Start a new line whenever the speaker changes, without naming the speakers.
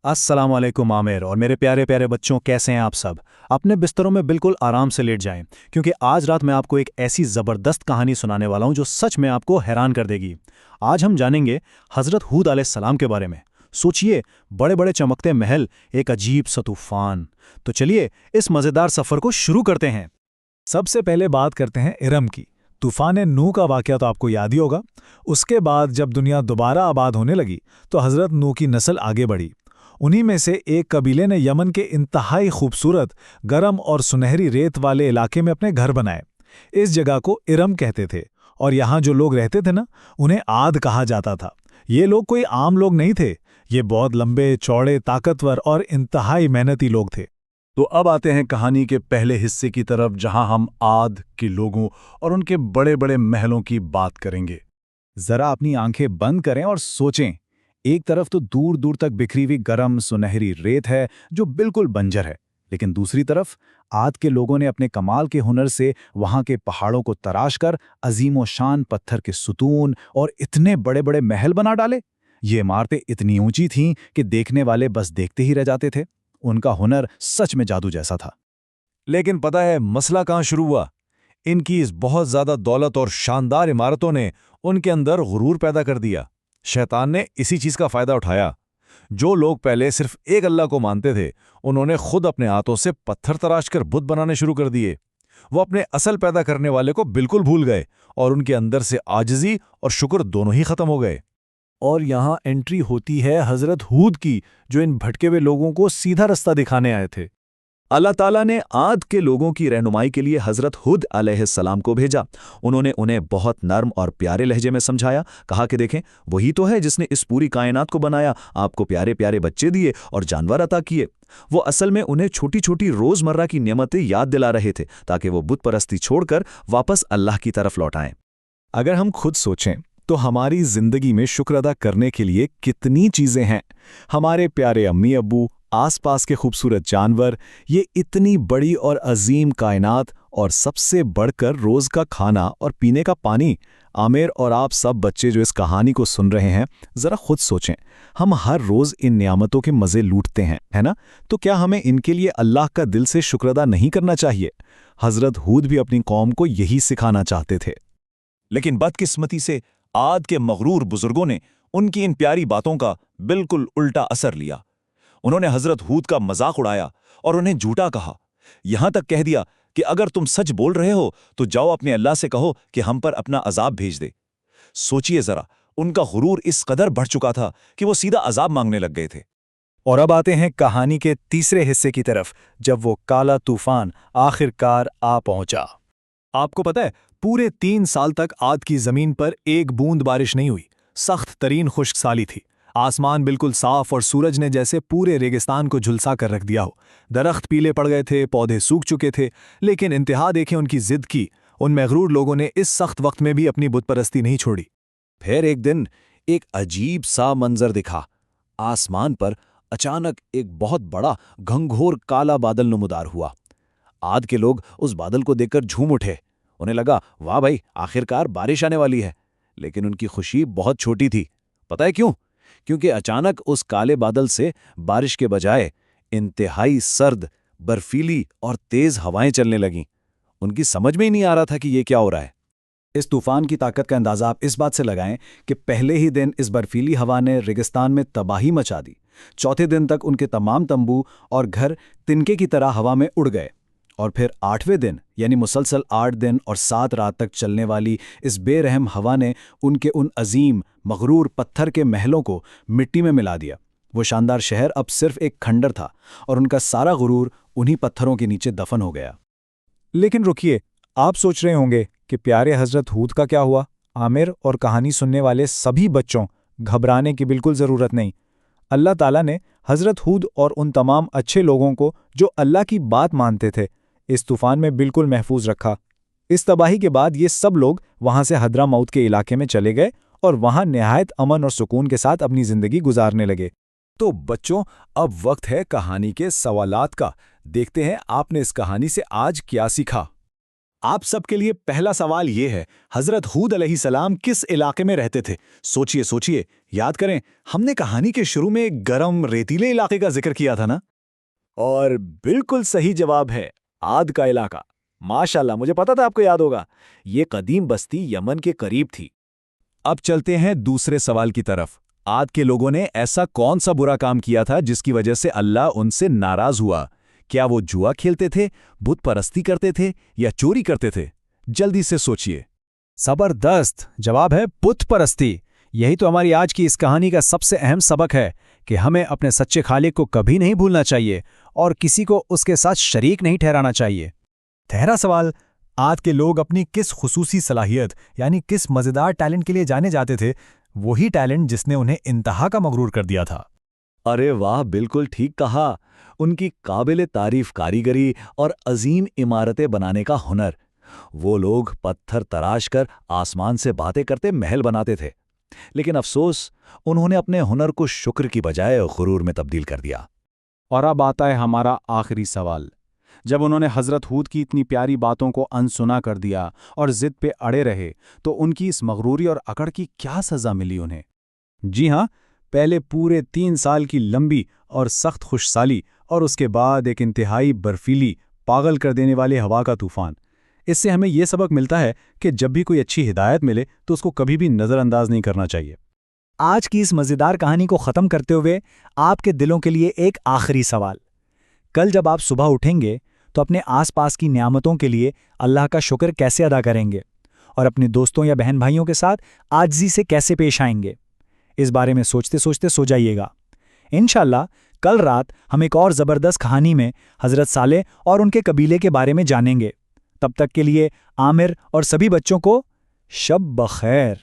अस्सलाम वालेकुम आमिर और मेरे प्यारे प्यारे बच्चों, कैसे हैं आप सब। अपने बिस्तरों में बिल्कुल आराम से लेट जाएं, क्योंकि आज रात मैं आपको एक ऐसी ज़बरदस्त कहानी सुनाने वाला हूं जो सच में आपको हैरान कर देगी। आज हम जानेंगे हज़रत हूद अलैहिस्सलाम के बारे में। सोचिए, बड़े बड़े चमकते महल, एक अजीब सा तूफान। तो चलिए इस मज़ेदार सफ़र को शुरू करते हैं।
सबसे पहले बात करते हैं इरम की। तूफान नूह का वाकया तो आपको याद ही होगा। उसके बाद जब दुनिया दोबारा आबाद होने लगी तो हज़रत नूह की नस्ल आगे बढ़ी। उन्हीं में से एक कबीले ने यमन के इंतहाई खूबसूरत, गर्म और सुनहरी रेत वाले इलाके में अपने घर बनाए। इस जगह को इरम कहते थे और यहाँ जो लोग रहते थे ना, उन्हें आद कहा जाता था। ये लोग कोई आम लोग नहीं थे। ये बहुत लंबे चौड़े, ताकतवर और इंतहाई मेहनती लोग थे।
तो अब आते हैं कहानी के पहले हिस्से की तरफ, जहां हम आद के लोगों और उनके बड़े बड़े महलों की बात करेंगे।
जरा अपनी आंखें बंद करें और सोचें। एक तरफ तो दूर दूर तक बिखरी हुई गर्म सुनहरी रेत है जो बिल्कुल बंजर है, लेकिन दूसरी तरफ आद के लोगों ने अपने कमाल के हुनर से वहां के पहाड़ों को तराश कर अजीम व शान पत्थर के सुतून और इतने बड़े बड़े महल बना डाले। ये इमारतें इतनी ऊंची थीं कि देखने वाले बस देखते ही रह जाते थे। उनका हुनर सच में जादू जैसा था।
लेकिन पता है मसला कहाँ शुरू हुआ? इनकी इस बहुत ज्यादा दौलत और शानदार इमारतों ने उनके अंदर गुरूर पैदा कर दिया। शैतान ने इसी चीज का फायदा उठाया। जो लोग पहले सिर्फ एक अल्लाह को मानते थे, उन्होंने खुद अपने हाथों से पत्थर तराश कर बुत बनाने शुरू कर दिए। वो अपने असल पैदा करने वाले को बिल्कुल भूल गए और उनके अंदर से आजिज़ी और शुक्र दोनों ही खत्म हो गए।
और यहाँ एंट्री होती है हज़रत हूद की, जो इन भटके हुए लोगों को सीधा रास्ता दिखाने आए थे।
अल्लाह ताला ने आद के लोगों की रहनुमाई के लिए हज़रत हुद अलैहिस्सलाम को भेजा। उन्होंने उन्हें बहुत नर्म और प्यारे लहजे में समझाया। कहा कि देखें, वही तो है जिसने इस पूरी कायनात को बनाया, आपको प्यारे प्यारे बच्चे दिए और जानवर अता किए। वो असल में उन्हें छोटी छोटी रोज़मर्रा की नेमतें याद दिला रहे थे, ताकि वो बुत परस्ती छोड़कर वापस अल्लाह की तरफ लौट आएं।
अगर हम खुद सोचें तो हमारी जिंदगी में शुक्र अदा करने के लिए कितनी चीजें हैं। हमारे प्यारे अम्मी अब्बू, आसपास के खूबसूरत जानवर, ये इतनी बड़ी और अजीम कायनात, और सबसे बढ़कर रोज का खाना और पीने का पानी। आमिर और आप सब बच्चे जो इस कहानी को सुन रहे हैं, जरा खुद सोचें। हम हर रोज इन नियामतों के मजे लूटते हैं, है ना? तो क्या हमें इनके लिए अल्लाह का दिल से शुक्र अदा नहीं करना चाहिए? हजरत हूद भी अपनी कौम को यही सिखाना चाहते थे।
लेकिन बदकिस्मती से आद के मगरूर बुजुर्गों ने उनकी इन प्यारी बातों का बिल्कुल उल्टा असर लिया। उन्होंने हजरत हूद का मजाक उड़ाया और उन्हें झूठा कहा। यहां तक कह दिया कि अगर तुम सच बोल रहे हो तो जाओ अपने अल्लाह से कहो कि हम पर अपना अजाब भेज दे। सोचिए जरा, उनका गुरूर इस कदर बढ़ चुका था कि वो सीधा अजाब मांगने लग गए थे।
और अब आते हैं कहानी के तीसरे हिस्से की तरफ, जब वो काला तूफान आखिरकार आ पहुंचा। आपको पता है, पूरे 3 साल तक आद की जमीन पर एक बूंद बारिश नहीं हुई। सख्त तरीन खुश्क साली थी। आसमान बिल्कुल साफ और सूरज ने जैसे पूरे रेगिस्तान को झुलसा कर रख दिया हो। दरख्त पीले पड़ गए थे, पौधे सूख चुके थे, लेकिन इंतहा देखें उनकी जिद की। उन मगरूर लोगों ने इस सख्त वक्त में भी अपनी बुतपरस्ती नहीं छोड़ी।
फिर एक दिन एक अजीब सा मंजर दिखा। आसमान पर अचानक एक बहुत बड़ा घंघोर काला बादल नमूदार हुआ। आद के लोग उस बादल को देखकर झूम उठे। उन्हें लगा, वाह भाई, आखिरकार बारिश आने वाली है। लेकिन उनकी खुशी बहुत छोटी थी। पता है क्यों? क्योंकि अचानक उस काले बादल से बारिश के बजाय इंतहाई सर्द, बर्फीली और तेज हवाएं चलने लगीं। उनकी समझ में ही नहीं आ रहा था कि ये क्या हो रहा है।
इस तूफान की ताकत का अंदाजा आप इस बात से लगाएं कि पहले ही दिन इस बर्फीली हवा ने रेगिस्तान में तबाही मचा दी। चौथे दिन तक उनके तमाम तंबू और घर तिनके की तरह हवा में उड़ गए। और फिर 8वें दिन, यानी मुसलसल 8 दिन और 7 रात तक चलने वाली इस बेरहम हवा ने उनके उन अजीम मगरूर पत्थर के महलों को मिट्टी में मिला दिया। वो शानदार शहर अब सिर्फ एक खंडर था और उनका सारा गुरूर उन्हीं पत्थरों के नीचे दफन हो गया। लेकिन रुकिए, आप सोच रहे होंगे कि प्यारे हजरत हूद का क्या हुआ? आमिर और कहानी सुनने वाले सभी बच्चों, घबराने की बिल्कुल ज़रूरत नहीं। अल्लाह ताला ने हजरत हूद और उन तमाम अच्छे लोगों को जो अल्लाह की बात मानते थे, इस तूफान में बिल्कुल महफूज रखा। इस तबाही के बाद ये सब लोग वहां से हदरा मौत के इलाके में चले गए और वहां निहायत अमन और सुकून के साथ अपनी जिंदगी गुजारने लगे।
तो बच्चों, अब वक्त है कहानी के सवालात का। देखते हैं आपने इस कहानी से आज क्या सीखा।
आप सबके लिए पहला सवाल ये है, हजरत हूद अलैहिस्सलाम किस इलाके में रहते थे? सोचिए सोचिए, याद करें, हमने कहानी के शुरू में एक गर्म रेतीले इलाके का जिक्र किया था ना? और बिल्कुल सही जवाब है आद का इलाका। माशाल्लाह, मुझे पता था आपको याद होगा। ये कदीम बस्ती यमन के करीब थी।
अब चलते हैं दूसरे सवाल की तरफ। आद के लोगों ने ऐसा कौन सा बुरा काम किया था जिसकी वजह से अल्लाह उनसे नाराज हुआ? क्या वो जुआ खेलते थे, बुत परस्ती करते थे या चोरी करते थे? जल्दी से सोचिए।
जबरदस्त जवाब है बुत परस्ती। यही तो हमारी आज की इस कहानी का सबसे अहम सबक है कि हमें अपने सच्चे खालिक को कभी नहीं भूलना चाहिए और किसी को उसके साथ शरीक नहीं ठहराना चाहिए। तेरा सवाल, आज के लोग अपनी किस खुसूसी सलाहियत यानी किस मज़ेदार टैलेंट के लिए जाने जाते थे, वही टैलेंट जिसने उन्हें इंतहा का मगरूर कर दिया था।
अरे वाह, बिल्कुल ठीक कहा। उनकी काबिल तारीफ कारीगरी और अजीम इमारतें बनाने का हुनर। वो लोग पत्थर तराश कर आसमान से बातें करते महल बनाते थे, लेकिन अफसोस उन्होंने अपने हुनर को शुक्र की बजाय गुरूर में तब्दील कर दिया।
और अब आता है हमारा आखिरी सवाल। जब उन्होंने हज़रत हूद की इतनी प्यारी बातों को अनसुना कर दिया और ज़िद पे अड़े रहे, तो उनकी इस मगरूरी और अकड़ की क्या सज़ा मिली उन्हें? जी हाँ, पहले पूरे 3 साल की लंबी और सख्त खुशसाली और उसके बाद एक इंतहाई बर्फीली, पागल कर देने वाली हवा का तूफान। इससे हमें यह सबक मिलता है कि जब भी कोई अच्छी हिदायत मिले तो उसको कभी भी नज़रअंदाज नहीं करना चाहिए। आज की इस मज़ेदार कहानी को ख़त्म करते हुए आपके दिलों के लिए एक आखिरी सवाल। कल जब आप सुबह उठेंगे तो अपने आसपास की नियामतों के लिए अल्लाह का शुक्र कैसे अदा करेंगे और अपने दोस्तों या बहन भाइयों के साथ आजिज़ी से कैसे पेश आएंगे? इस बारे में सोचते सोचते सो जाइएगा। इंशाअल्लाह कल रात हम एक और ज़बरदस्त कहानी में हज़रत सालेह और उनके कबीले के बारे में जानेंगे। तब तक के लिए आमिर और सभी बच्चों को शब बखैर।